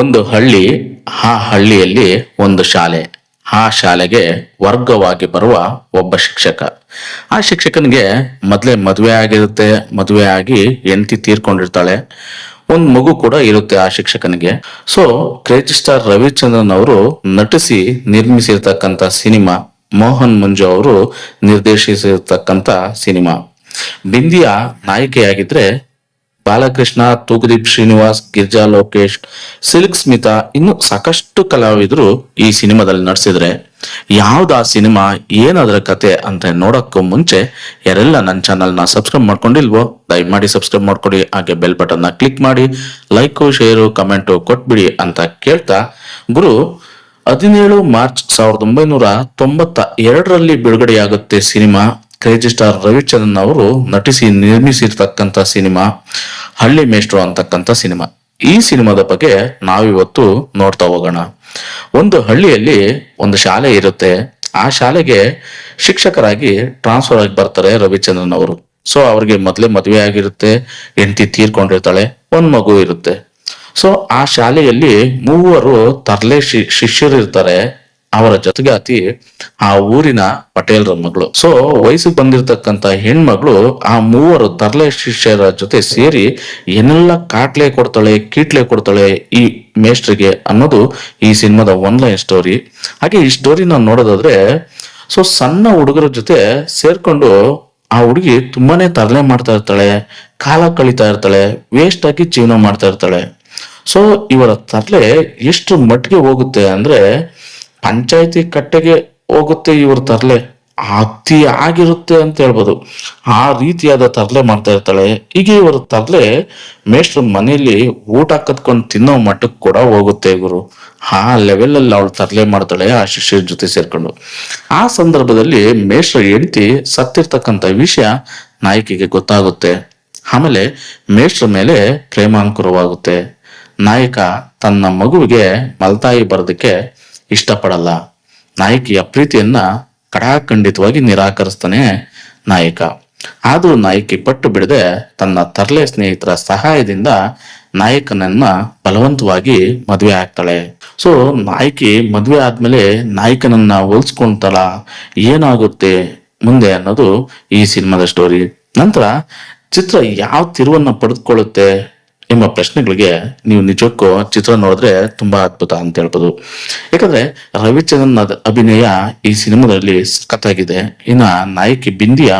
ಒಂದು ಹಳ್ಳಿ. ಆ ಹಳ್ಳಿಯಲ್ಲಿ ಒಂದು ಶಾಲೆ. ಆ ಶಾಲೆಗೆ ವರ್ಗವಾಗಿ ಬರುವ ಒಬ್ಬ ಶಿಕ್ಷಕ. ಆ ಶಿಕ್ಷಕನಿಗೆ ಮೊದಲೇ ಮದುವೆ ಆಗಿರುತ್ತೆ. ಮದುವೆ ಆಗಿ ಹೆಂಡತಿ ತೀರ್ಕೊಂಡಿರ್ತಾಳೆ. ಒಂದು ಮಗು ಕೂಡ ಇರುತ್ತೆ ಆ ಶಿಕ್ಷಕನಿಗೆ. ಸೊ ಕ್ರೇಜಿ ಸ್ಟಾರ್ ರವಿಚಂದ್ರನ್ ಅವರು ನಟಿಸಿ ನಿರ್ಮಿಸಿರ್ತಕ್ಕಂಥ ಸಿನಿಮಾ, ಮೋಹನ್ ಮಂಜು ಅವರು ನಿರ್ದೇಶಿಸಿರ್ತಕ್ಕಂಥ ಸಿನಿಮಾ. ಬಿಂದಿಯ ನಾಯಕಿಯಾಗಿದ್ರೆ ಬಾಲಕೃಷ್ಣ, ತೂಗುದೀಪ್ ಶ್ರೀನಿವಾಸ್, ಗಿರ್ಜಾ ಲೋಕೇಶ್, ಸಿಲ್ಕ್ ಸ್ಮಿತಾ, ಇನ್ನು ಸಾಕಷ್ಟು ಕಲಾವಿದರು ಈ ಸಿನಿಮಾದಲ್ಲಿ ನಟಿಸಿದ್ರೆ, ಯಾವ್ದು ಆ ಸಿನಿಮಾ, ಏನದರ ಕತೆ ಅಂತ ನೋಡಕ್ಕೂ ಮುಂಚೆ ಯಾರೆಲ್ಲ ನನ್ನ ಚಾನಲ್ನ ಸಬ್ಸ್ಕ್ರೈಬ್ ಮಾಡ್ಕೊಂಡಿಲ್ವೋ ದಯಮಾಡಿ ಸಬ್ಸ್ಕ್ರೈಬ್ ಮಾಡ್ಕೊಡಿ. ಹಾಗೆ ಬೆಲ್ ಬಟನ್ ನ ಕ್ಲಿಕ್ ಮಾಡಿ ಲೈಕು, ಶೇರು, ಕಮೆಂಟು ಕೊಟ್ಬಿಡಿ ಅಂತ ಕೇಳ್ತಾ, ಗುರು 17 ಮಾರ್ಚ್ 1992ರಲ್ಲಿ ಬಿಡುಗಡೆಯಾಗುತ್ತೆ ಸಿನಿಮಾ. ಕ್ರೇಜಿ ಸ್ಟಾರ್ ರವಿಚಂದ್ರನ್ ಅವರು ನಟಿಸಿ ನಿರ್ಮಿಸಿರ್ತಕ್ಕಂಥ ಸಿನಿಮಾ ಹಳ್ಳಿ ಮೇಷ್ಟ್ರು ಅಂತಕ್ಕಂಥ ಸಿನಿಮಾ. ಈ ಸಿನಿಮಾದ ಬಗ್ಗೆ ನಾವಿವತ್ತು ನೋಡ್ತಾ ಹೋಗೋಣ. ಒಂದು ಹಳ್ಳಿಯಲ್ಲಿ ಒಂದು ಶಾಲೆ ಇರುತ್ತೆ. ಆ ಶಾಲೆಗೆ ಶಿಕ್ಷಕರಾಗಿ ಟ್ರಾನ್ಸ್ಫರ್ ಆಗಿ ಬರ್ತಾರೆ ರವಿಚಂದ್ರನ್ ಅವರು. ಸೊ ಅವ್ರಿಗೆ ಮೊದಲೇ ಮದುವೆ ಆಗಿರುತ್ತೆ, ಹೆಂಡತಿ ತೀರ್ಕೊಂಡಿರ್ತಾಳೆ, ಒಂದ್ ಮಗು ಇರುತ್ತೆ. ಸೊ ಆ ಶಾಲೆಯಲ್ಲಿ 3 ತರ್ಲೆ ಶಿಷ್ಯರು ಇರ್ತಾರೆ. ಅವರ ಜೊತೆಗಾತಿ ಆ ಊರಿನ ಪಟೇಲ್ರ ಮಗಳು. ಸೊ ವಯಸ್ಸಿಗೆ ಬಂದಿರತಕ್ಕಂತ ಹೆಣ್ಮಗಳು ಆ 3 ತರ್ಲೆ ಶಿಷ್ಯರ ಜೊತೆ ಸೇರಿ ಏನೆಲ್ಲ ಕಾಟ್ಲೆ ಕೊಡ್ತಾಳೆ, ಕೀಟ್ಲೆ ಕೊಡ್ತಾಳೆ ಈ ಮೇಷ್ಟ್ರಿಗೆ ಅನ್ನೋದು ಈ ಸಿನಿಮಾದ ಒನ್ಲೈನ್ ಸ್ಟೋರಿ. ಹಾಗೆ ಈ ಸ್ಟೋರಿನ ನೋಡೋದಾದ್ರೆ, ಸೊ ಸಣ್ಣ ಹುಡುಗರ ಜೊತೆ ಸೇರ್ಕೊಂಡು ಆ ಹುಡುಗಿ ತುಂಬಾನೇ ತರಲೆ ಮಾಡ್ತಾ ಇರ್ತಾಳೆ, ಕಾಲ ಕಳೀತಾ ಇರ್ತಾಳೆ, ವೇಸ್ಟ್ ಆಗಿ ಜೀವನ ಮಾಡ್ತಾ ಇರ್ತಾಳೆ. ಸೊ ಇವರ ತರಲೆ ಎಷ್ಟು ಮಟ್ಟಿಗೆ ಹೋಗುತ್ತೆ ಅಂದ್ರೆ ಪಂಚಾಯತಿ ಕಟ್ಟೆಗೆ ಹೋಗುತ್ತೆ ಇವ್ರ ತರ್ಲೆ. ಅತಿ ಆಗಿರುತ್ತೆ ಅಂತ ಹೇಳ್ಬೋದು. ಆ ರೀತಿಯಾದ ತರ್ಲೆ ಮಾಡ್ತಾ ಇರ್ತಾಳೆ. ಈಗ ಇವರ ತರ್ಲೆ ಮೇಷ್ಟ್ರ ಮನೆಯಲ್ಲಿ ಊಟ ಕತ್ಕೊಂಡು ತಿನ್ನೋ ಮಟ್ಟಕ್ಕೆ ಕೂಡ ಹೋಗುತ್ತೆ ಗುರು. ಆ ಲೆವೆಲ್ ಅಲ್ಲಿ ಅವಳು ತರ್ಲೆ ಮಾಡ್ತಾಳೆ ಆ ಶಿಷ್ಯರ ಜೊತೆ ಸೇರ್ಕೊಂಡು. ಆ ಸಂದರ್ಭದಲ್ಲಿ ಮೇಷ್ಟ್ರ ಹೆಂಡತಿ ಸತ್ತಿರ್ತಕ್ಕಂಥ ವಿಷಯ ನಾಯಕಿಗೆ ಗೊತ್ತಾಗುತ್ತೆ. ಆಮೇಲೆ ಮೇಷ್ಟ್ರ ಮೇಲೆ ಪ್ರೇಮಾಂಕುರವಾಗುತ್ತೆ. ನಾಯಕ ತನ್ನ ಮಗುವಿಗೆ ಮಲ್ತಾಯಿ ಬರೋದಕ್ಕೆ ಇಷ್ಟಪಡಲ್ಲ. ನಾಯಕಿಯ ಪ್ರೀತಿಯನ್ನ ಕಡಾಖಂಡಿತವಾಗಿ ನಿರಾಕರಿಸ್ತಾನೆ ನಾಯಕ. ಆದ್ರೂ ನಾಯಕಿ ಪಟ್ಟು ಬಿಡದೆ ತನ್ನ ತರ್ಲೆ ಸ್ನೇಹಿತರ ಸಹಾಯದಿಂದ ನಾಯಕನನ್ನ ಬಲವಂತವಾಗಿ ಮದುವೆ ಆಗ್ತಾಳೆ. ಸೊ ನಾಯಕಿ ಮದುವೆ ಆದ್ಮೇಲೆ ನಾಯಕನನ್ನ ಹೋಲ್ಸ್ಕೊಂತಾಳ. ಏನಾಗುತ್ತೆ ಮುಂದೆ ಅನ್ನೋದು ಈ ಸಿನಿಮಾದ ಸ್ಟೋರಿ. ನಂತರ ಚಿತ್ರ ಯಾವ ತಿರುವನ್ನ ಪಡೆದುಕೊಳ್ಳುತ್ತೆ ಎಂಬ ಪ್ರಶ್ನೆಗಳಿಗೆ ನೀವು ನಿಜಕ್ಕೂ ಚಿತ್ರ ನೋಡಿದ್ರೆ ತುಂಬಾ ಅದ್ಭುತ ಅಂತ ಹೇಳ್ಬೋದು. ಯಾಕಂದ್ರೆ ರವಿಚಂದ್ರನ್ ಅಭಿನಯ ಈ ಸಿನಿಮಾದಲ್ಲಿ ಸಖತ್ತಾಗಿದೆ. ಇನ್ನ ನಾಯಕಿ ಬಿಂದಿಯ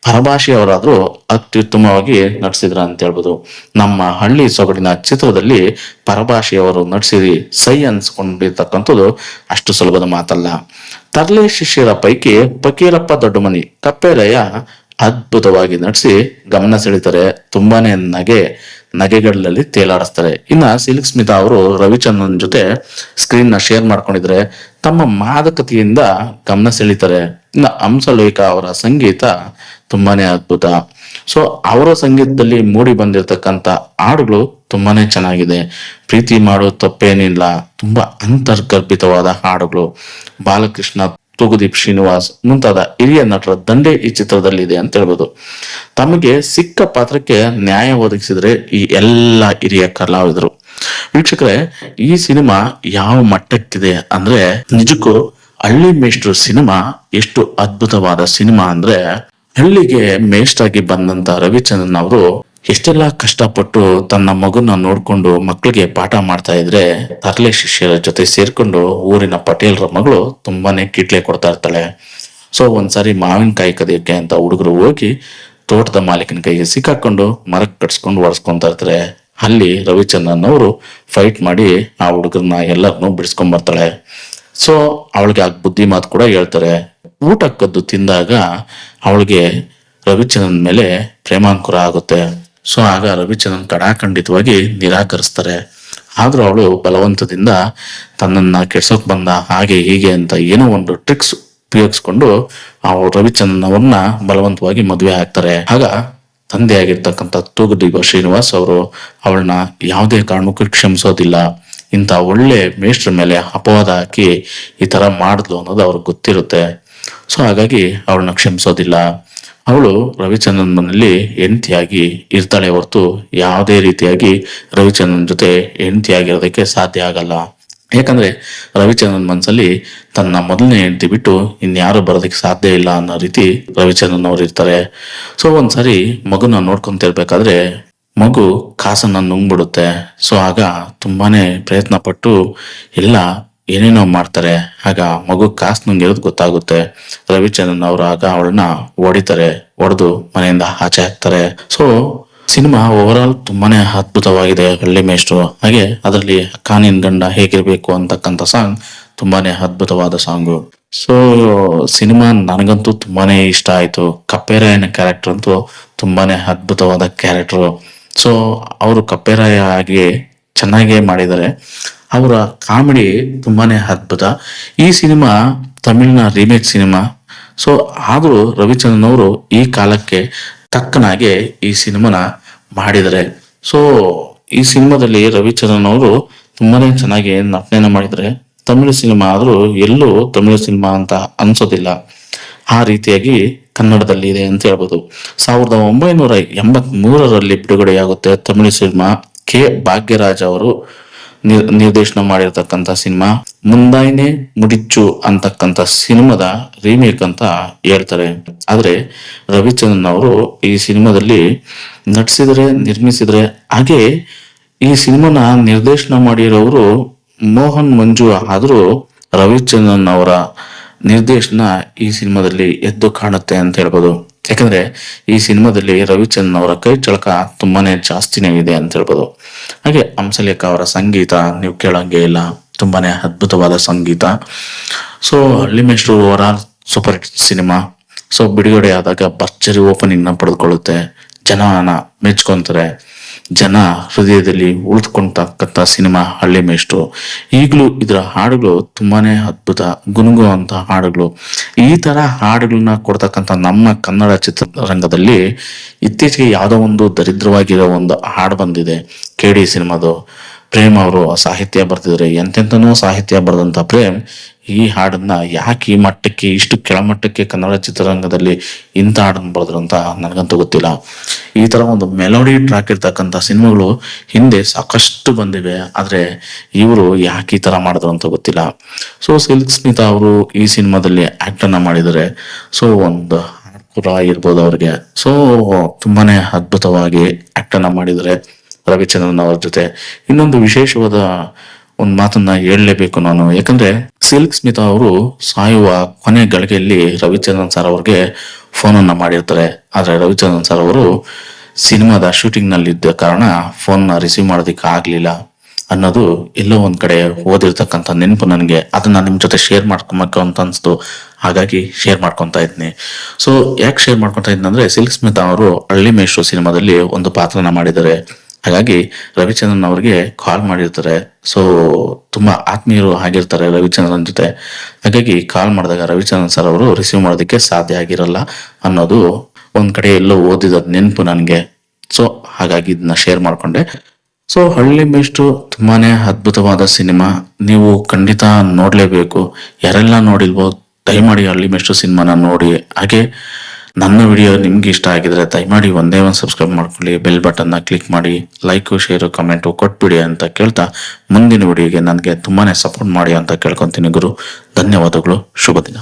ಪರಭಾಷೆಯವರಾದ್ರೂ ಅತ್ಯುತ್ತಮವಾಗಿ ನಟಿಸಿದ್ರ ಅಂತ ಹೇಳ್ಬೋದು. ನಮ್ಮ ಹಳ್ಳಿ ಸೊಗಡಿನ ಚಿತ್ರದಲ್ಲಿ ಪರಭಾಷೆಯವರು ನಟಿಸಿ ಸೈ ಅನ್ಸ್ಕೊಂಡಿರ್ತಕ್ಕಂಥದ್ದು ಅಷ್ಟು ಸುಲಭದ ಮಾತಲ್ಲ. ತರ್ಲೆ ಶಿಷ್ಯರ ಪೈಕಿ ಫಕೀರಪ್ಪ ದೊಡ್ಡಮನಿ, ಕಪ್ಪೇಲಯ್ಯ ಅದ್ಭುತವಾಗಿ ನಟಿಸಿ ಗಮನ ಸೆಳೀತಾರೆ. ತುಂಬಾನೇ ನಗೆಗಳಲ್ಲಿ ತೇಲಾಡಿಸ್ತಾರೆ. ಇನ್ನ ಸಿಲ್ಕ್ ಸ್ಮಿತಾ ಅವರು ರವಿಚಂದ್ರನ್ ಜೊತೆ ಸ್ಕ್ರೀನ್ ನ ಶೇರ್ ಮಾಡ್ಕೊಂಡಿದ್ರೆ ತಮ್ಮ ಮಾದಕತೆಯಿಂದ ಗಮನ ಸೆಳೀತಾರೆ. ಇನ್ನ ಹಂಸಲೇಖ ಅವರ ಸಂಗೀತ ತುಂಬಾನೇ ಅದ್ಭುತ. ಸೊ ಅವರ ಸಂಗೀತದಲ್ಲಿ ಮೂಡಿ ಬಂದಿರತಕ್ಕಂತ ಹಾಡುಗಳು ತುಂಬಾನೇ ಚೆನ್ನಾಗಿದೆ. ಪ್ರೀತಿ ಮಾಡೋ ತಪ್ಪೇನಿಲ್ಲ, ತುಂಬಾ ಅಂತರ್ಗರ್ಭಿತವಾದ ಹಾಡುಗಳು. ಬಾಲಕೃಷ್ಣ, ತೂಗುದೀಪ್ ಶ್ರೀನಿವಾಸ್ ಮುಂತಾದ ಹಿರಿಯ ನಟರ ದಂಡೆ ಈ ಚಿತ್ರದಲ್ಲಿ ಇದೆ ಅಂತ ಹೇಳ್ಬೋದು. ತಮಗೆ ಸಿಕ್ಕ ಪಾತ್ರಕ್ಕೆ ನ್ಯಾಯ ಒದಗಿಸಿದ್ರೆ ಈ ಎಲ್ಲ ಹಿರಿಯ ಕಲಾವಿದರು. ವೀಕ್ಷಕರೇ, ಈ ಸಿನಿಮಾ ಯಾವ ಮಟ್ಟಕ್ಕಿದೆ ಅಂದ್ರೆ ನಿಜಕ್ಕೂ ಹಳ್ಳಿ ಮೇಷ್ಟ್ರು ಸಿನಿಮಾ ಎಷ್ಟು ಅದ್ಭುತವಾದ ಸಿನಿಮಾ ಅಂದ್ರೆ, ಹಳ್ಳಿಗೆ ಮೇಷ್ಟ್ರಾಗಿ ಬಂದಂತ ರವಿಚಂದ್ರನ್ ಅವರು ಎಷ್ಟೆಲ್ಲಾ ಕಷ್ಟಪಟ್ಟು ತನ್ನ ಮಗುನ ನೋಡ್ಕೊಂಡು ಮಕ್ಕಳಿಗೆ ಪಾಠ ಮಾಡ್ತಾ ಇದ್ರೆ, ತರ್ಲೆ ಶಿಷ್ಯರ ಜೊತೆ ಸೇರ್ಕೊಂಡು ಊರಿನ ಪಟೇಲ್ರ ಮಗಳು ತುಂಬಾನೇ ಕಿಟ್ಲೆ ಕೊಡ್ತಾ ಇರ್ತಾಳೆ. ಸೊ ಒಂದ್ಸಾರಿ ಮಾವಿನಕಾಯಿ ಕದಿಯಕ್ಕೆ ಅಂತ ಹುಡುಗರು ಹೋಗಿ ತೋಟದ ಮಾಲೀಕನ ಕೈಗೆ ಸಿಕ್ಕಾಕೊಂಡು ಮರಕ್ಕೆ ಕಟ್ಸ್ಕೊಂಡು ಒರೆಸ್ಕೊಂತ ಇರ್ತಾರೆ. ಅಲ್ಲಿ ರವಿಚಂದ್ರನ್ ಅವರು ಫೈಟ್ ಮಾಡಿ ಆ ಹುಡುಗರನ್ನ ಎಲ್ಲರನ್ನೂ ಬಿಡಿಸ್ಕೊಂಡ್ ಬರ್ತಾಳೆ. ಸೊ ಅವಳಿಗೆ ಆ ಬುದ್ಧಿ ಮಾತು ಕೂಡ ಹೇಳ್ತಾರೆ. ಊಟ ಕದ್ದು ತಿಂದಾಗ ಅವಳಿಗೆ ರವಿಚಂದ್ರನ್ ಮೇಲೆ ಪ್ರೇಮಾಂಕುರ ಆಗುತ್ತೆ. ಸೊ ಆಗ ರವಿಚಂದ್ರನ್ ಕಡಾಖಂಡಿತವಾಗಿ ನಿರಾಕರಿಸ್ತಾರೆ. ಆದ್ರೂ ಅವಳು ಬಲವಂತದಿಂದ ತನ್ನನ್ನ ಕೆಡ್ಸೋಕ್ ಬಂದ ಹಾಗೆ ಹೀಗೆ ಅಂತ ಏನೋ ಒಂದು ಟ್ರಿಕ್ಸ್ ಉಪಯೋಗಿಸ್ಕೊಂಡು ಅವ್ರು ರವಿಚಂದ್ರನ್ ಅವ್ರನ್ನ ಬಲವಂತವಾಗಿ ಮದುವೆ ಆಗ್ತಾರೆ. ಆಗ ತಂದೆಯಾಗಿರ್ತಕ್ಕಂಥ ತೂಗುದೀಪ ಶ್ರೀನಿವಾಸ್ ಅವರು ಅವಳನ್ನ ಯಾವುದೇ ಕಾರಣಕ್ಕೂ ಕ್ಷಮಿಸೋದಿಲ್ಲ. ಇಂಥ ಒಳ್ಳೆ ಮೇಷ್ಟ್ರ ಮೇಲೆ ಅಪವಾದ ಹಾಕಿ ಈ ತರ ಮಾಡಿದ್ಲು ಅನ್ನೋದು ಅವ್ರಿಗೆ ಗೊತ್ತಿರುತ್ತೆ. ಸೊ ಹಾಗಾಗಿ ಅವಳನ್ನ ಕ್ಷಮಿಸೋದಿಲ್ಲ. ಅವಳು ರವಿಚಂದ್ರನ್ ಮನೆಯಲ್ಲಿ ಹೆಂಡತಿಯಾಗಿ ಇರ್ತಾಳೆ ಹೊರತು ಯಾವುದೇ ರೀತಿಯಾಗಿ ರವಿಚಂದ್ರನ್ ಜೊತೆ ಹೆಂಡತಿಯಾಗಿರೋದಕ್ಕೆ ಸಾಧ್ಯ ಆಗಲ್ಲ. ಯಾಕಂದ್ರೆ ರವಿಚಂದ್ರನ್ ಮನಸ್ಸಲ್ಲಿ ತನ್ನ ಮೊದಲನೇ ಹೆಂಡತಿ ಬಿಟ್ಟು ಇನ್ಯಾರು ಬರೋದಕ್ಕೆ ಸಾಧ್ಯ ಇಲ್ಲ ಅನ್ನೋ ರೀತಿ ರವಿಚಂದ್ರನ್ ಅವ್ರು ಇರ್ತಾರೆ. ಸೊ ಒಂದ್ಸರಿ ಮಗುನ ನೋಡ್ಕೊಂತಿರ್ಬೇಕಾದ್ರೆ ಮಗು ಕಾಸನ್ನ ನುಂಗ್ಬಿಡುತ್ತೆ. ಸೊ ಆಗ ತುಂಬಾನೇ ಪ್ರಯತ್ನ ಪಟ್ಟು ಎಲ್ಲ ಏನೇನೋ ಮಾಡ್ತಾರೆ. ಆಗ ಮಗು ಕಾಸು ನುಂಗಿರೋದು ಗೊತ್ತಾಗುತ್ತೆ. ರವಿಚಂದ್ರನ್ ಅವರು ಆಗ ಅವಳನ್ನ ಹೊಡಿತಾರೆ, ಹೊಡೆದು ಮನೆಯಿಂದ ಆಚೆ ಹಾಕ್ತಾರೆ. ಸೊ ಸಿನಿಮಾ ಓವರ್ ಆಲ್ ತುಂಬಾನೇ ಅದ್ಭುತವಾಗಿದೆ. ಹಳ್ಳಿ ಮೇಷ್ಟ್ರು, ಹಾಗೆ ಅದರಲ್ಲಿ ಕಾನಿನ್ ಗಂಡ ಹೇಗಿರ್ಬೇಕು ಅಂತಕ್ಕಂಥ ಸಾಂಗ್ ತುಂಬಾನೇ ಅದ್ಭುತವಾದ ಸಾಂಗು. ಸೊ ಸಿನಿಮಾ ನನಗಂತೂ ತುಂಬಾನೇ ಇಷ್ಟ ಆಯ್ತು. ಕಪ್ಪೇರಾಯನ ಕ್ಯಾರೆಕ್ಟರ್ ಅಂತೂ ತುಂಬಾನೇ ಅದ್ಭುತವಾದ ಕ್ಯಾರೆಕ್ಟರ್. ಸೊ ಅವರು ಕಪ್ಪೇರಾಯ ಆಗಿ ಚೆನ್ನಾಗೇ ಮಾಡಿದ್ದಾರೆ. ಅವರ ಕಾಮಿಡಿ ತುಂಬಾನೇ ಅದ್ಭುತ. ಈ ಸಿನಿಮಾ ತಮಿಳಿನ ರೀಮೇಕ್ ಸಿನಿಮಾ. ಸೊ ಆದರೂ ರವಿಚಂದ್ರನ್ ಅವರು ಈ ಕಾಲಕ್ಕೆ ತಕ್ಕನಾಗೆ ಈ ಸಿನಿಮಾನ ಮಾಡಿದ್ದಾರೆ. ಸೊ ಈ ಸಿನಿಮಾದಲ್ಲಿ ರವಿಚಂದ್ರನ್ ಅವರು ತುಂಬಾನೇ ಚೆನ್ನಾಗಿ ನಟನೆಯನ್ನ ಮಾಡಿದ್ದಾರೆ. ತಮಿಳು ಸಿನಿಮಾ ಆದ್ರೂ ಎಲ್ಲೂ ತಮಿಳು ಸಿನಿಮಾ ಅಂತ ಅನ್ಸೋದಿಲ್ಲ, ಆ ರೀತಿಯಾಗಿ ಕನ್ನಡದಲ್ಲಿ ಇದೆ ಅಂತ ಹೇಳ್ಬೋದು. 1983ರಲ್ಲಿ ಬಿಡುಗಡೆಯಾಗುತ್ತೆ ತಮಿಳು ಸಿನಿಮಾ. ಕೆ ಭಾಗ್ಯರಾಜ್ ಅವರು ನಿರ್ದೇಶನ ಮಾಡಿರ್ತಕ್ಕಂಥ ಸಿನಿಮಾ. ಮುಂದಾಯ್ನೆ ಮುಡಿಚ್ಚು ಅಂತಕ್ಕಂಥ ಸಿನಿಮಾದ ರೀಮೇಕ್ ಅಂತ ಹೇಳ್ತಾರೆ. ಆದ್ರೆ ರವಿಚಂದ್ರನ್ ಅವರು ಈ ಸಿನಿಮಾದಲ್ಲಿ ನಟಿಸಿದ್ರೆ, ನಿರ್ಮಿಸಿದ್ರೆ. ಹಾಗೆ ಈ ಸಿನಿಮಾನ ನಿರ್ದೇಶನ ಮಾಡಿರೋರು ಮೋಹನ್ ಮಂಜು. ಆದ್ರೂ ರವಿಚಂದ್ರನ್ ಅವರ ನಿರ್ದೇಶನ ಈ ಸಿನಿಮಾದಲ್ಲಿ ಎದ್ದು ಕಾಣುತ್ತೆ ಅಂತ ಹೇಳ್ಬೋದು. ಯಾಕಂದ್ರೆ ಈ ಸಿನಿಮಾದಲ್ಲಿ ರವಿಚಂದ್ರನ್ ಅವರ ಕೈ ಚಳಕ ತುಂಬಾನೇ ಜಾಸ್ತಿನೇ ಇದೆ ಅಂತ ಹೇಳ್ಬೋದು. ಹಾಗೆ ಹಂಸಲೇಖ ಅವರ ಸಂಗೀತ ನೀವು ಕೇಳಂಗೆ ಇಲ್ಲ, ತುಂಬಾನೇ ಅದ್ಭುತವಾದ ಸಂಗೀತ. ಸೊ ಹಳ್ಳಿ ಮೇಷ್ಟ್ರು over all super hit cinema. So ಬಿಡುಗಡೆ ಆದಾಗ ಭರ್ಜರಿ ಓಪನಿಂಗ್ ನ ಪಡೆದುಕೊಳ್ಳುತ್ತೆ. ಜನನ ಮೆಚ್ಕೊಂತಾರೆ. ಜನ ಹೃದಯದಲ್ಲಿ ಉಳಿದುಕೊಂಡಂತ ಸಿನಿಮಾ ಹಳ್ಳಿ ಮೇಷ್ಟ್ರು. ಈಗಲೂ ಇದರ ಹಾಡುಗಳು ತುಂಬಾನೇ ಅದ್ಭುತ, ಗುನುಗುವಂತ ಹಾಡುಗಳು. ಈ ತರ ಹಾಡುಗಳನ್ನ ಕೊಡ್ತಕ್ಕಂಥ ನಮ್ಮ ಕನ್ನಡ ಚಿತ್ರರಂಗದಲ್ಲಿ ಇತ್ತೀಚೆಗೆ ಯಾವುದೋ ಒಂದು ದರಿದ್ರವಾಗಿರೋ ಒಂದು ಹಾಡು ಬಂದಿದೆ, KD ಸಿನಿಮಾದು. ಪ್ರೇಮ್ ಅವರು ಸಾಹಿತ್ಯ ಬರ್ತಿದ್ರೆ, ಎಂತೆಂತನೋ ಸಾಹಿತ್ಯ ಬರೆದಂತ ಪ್ರೇಮ್ ಈ ಹಾಡನ್ನ ಯಾಕೆ ಈ ಮಟ್ಟಕ್ಕೆ, ಇಷ್ಟು ಕೆಳಮಟ್ಟಕ್ಕೆ ಕನ್ನಡ ಚಿತ್ರರಂಗದಲ್ಲಿ ಇಂಥ ಹಾಡನ್ನು ಬರೆದ್ರು ಅಂತ ನನಗಂತೂ ಗೊತ್ತಿಲ್ಲ. ಈ ತರ ಒಂದು ಮೆಲೋಡಿ ಟ್ರ್ಯಾಕ್ ಇರ್ತಕ್ಕಂಥ ಸಿನಿಮಾಗಳು ಹಿಂದೆ ಸಾಕಷ್ಟು ಬಂದಿವೆ, ಆದ್ರೆ ಇವರು ಯಾಕೆ ಈ ತರ ಮಾಡಿದ್ರು ಅಂತ ಗೊತ್ತಿಲ್ಲ. ಸೊ ಸಿಲ್ಕ್ ಸ್ಮಿತಾ ಅವರು ಈ ಸಿನಿಮಾದಲ್ಲಿ ಆಕ್ಟ್ ಅನ್ನ ಮಾಡಿದ್ದಾರೆ. ಸೊ ಒಂದು ಕೂಡ ಇರ್ಬೋದು ಅವ್ರಿಗೆ. ಸೊ ತುಂಬಾನೇ ಅದ್ಭುತವಾಗಿ ಆಕ್ಟ್ ಅನ್ನ ಮಾಡಿದ್ದಾರೆ ರವಿಚಂದ್ರನ್ ಅವ್ರ ಜೊತೆ. ಇನ್ನೊಂದು ವಿಶೇಷವಾದ ಒಂದು ಮಾತನ್ನ ಹೇಳಲೇಬೇಕು ನಾನು. ಯಾಕಂದ್ರೆ ಸಿಲ್ಕ್ ಸ್ಮಿತಾ ಅವರು ಸಾಯುವ ಕೊನೆ ಗಳಿಗೆಯಲ್ಲಿ ರವಿಚಂದ್ರನ್ ಸರ್ ಅವ್ರಿಗೆ ಫೋನ್ ಅನ್ನ ಮಾಡಿರ್ತಾರೆ. ಆದ್ರೆ ರವಿಚಂದ್ರನ್ ಸರ್ ಅವರು ಸಿನಿಮಾದ ಶೂಟಿಂಗ್ ನಲ್ಲಿ ಇದ್ದ ಕಾರಣ ಫೋನ್ ನ ರಿಸೀವ್ ಮಾಡೋದಿಕ್ಕೆ ಆಗ್ಲಿಲ್ಲ ಅನ್ನೋದು ಎಲ್ಲೋ ಒಂದ್ ಕಡೆ ಓದಿರ್ತಕ್ಕಂಥ ನೆನಪು ನನಗೆ. ಅದನ್ನ ನಿಮ್ ಜೊತೆ ಶೇರ್ ಮಾಡ್ಕೊಬೇಕು ಅಂತ ಅನ್ಸ್ತು, ಹಾಗಾಗಿ ಶೇರ್ ಮಾಡ್ಕೊಂತ ಇದ್ನಿ. ಸೊ ಯಾಕೆ ಶೇರ್ ಮಾಡ್ಕೊಂತ ಇದ್ನ ಅಂದ್ರೆ, ಸಿಲ್ಕ್ ಸ್ಮಿತಾ ಅವರು ಹಳ್ಳಿ ಮೇಷ್ಟ್ರು ಸಿನಿಮಾದಲ್ಲಿ ಒಂದು ಪಾತ್ರನ ಮಾಡಿದ್ದಾರೆ. ಹಾಗಾಗಿ ರವಿಚಂದ್ರನ್ ಅವ್ರಿಗೆ ಕಾಲ್ ಮಾಡಿರ್ತಾರೆ. ಸೊ ತುಂಬಾ ಆತ್ಮೀಯರು ಆಗಿರ್ತಾರೆ ರವಿಚಂದ್ರನ್ ಜೊತೆ. ಹಾಗಾಗಿ ಕಾಲ್ ಮಾಡಿದಾಗ ರವಿಚಂದ್ರನ್ ಸರ್ ಅವರು ರಿಸೀವ್ ಮಾಡೋದಕ್ಕೆ ಸಾಧ್ಯ ಆಗಿರಲ್ಲ ಅನ್ನೋದು ಒಂದ್ ಕಡೆ ಎಲ್ಲೋ ಓದಿದ ನೆನಪು ನನಗೆ. ಸೊ ಹಾಗಾಗಿ ಇದನ್ನ ಶೇರ್ ಮಾಡ್ಕೊಂಡೆ. ಸೊ ಹಳ್ಳಿ ಮೇಷ್ಟ್ರು ತುಂಬಾನೇ ಅದ್ಭುತವಾದ ಸಿನಿಮಾ, ನೀವು ಖಂಡಿತ ನೋಡ್ಲೇಬೇಕು. ಯಾರೆಲ್ಲ ನೋಡಿಲ್ವೋ ದಯಮಾಡಿ ಹಳ್ಳಿ ಮೇಷ್ಟ್ರು ಸಿನಿಮಾನ ನೋಡಿ. ಹಾಗೆ ನನ್ನ ವಿಡಿಯೋ ನಿಮ್ಗೆ ಇಷ್ಟ ಆಗಿದ್ರೆ ದಯಮಾಡಿ ಒಂದೇ ಒಂದು ಸಬ್ಸ್ಕ್ರೈಬ್ ಮಾಡ್ಕೊಳ್ಳಿ, ಬೆಲ್ ಬಟನ್ ನ ಕ್ಲಿಕ್ ಮಾಡಿ, ಲೈಕ್ ಶೇರ್ ಕಮೆಂಟ್ ಕೊಟ್ಬಿಡಿ ಅಂತ ಕೇಳ್ತಾ ಮುಂದಿನ ವಿಡಿಯೋಗೆ ನನಗೆ ತುಂಬಾನೇ ಸಪೋರ್ಟ್ ಮಾಡಿ ಅಂತ ಕೇಳ್ಕೊಂತೀನಿ ಗುರು. ಧನ್ಯವಾದಗಳು. ಶುಭ ದಿನ.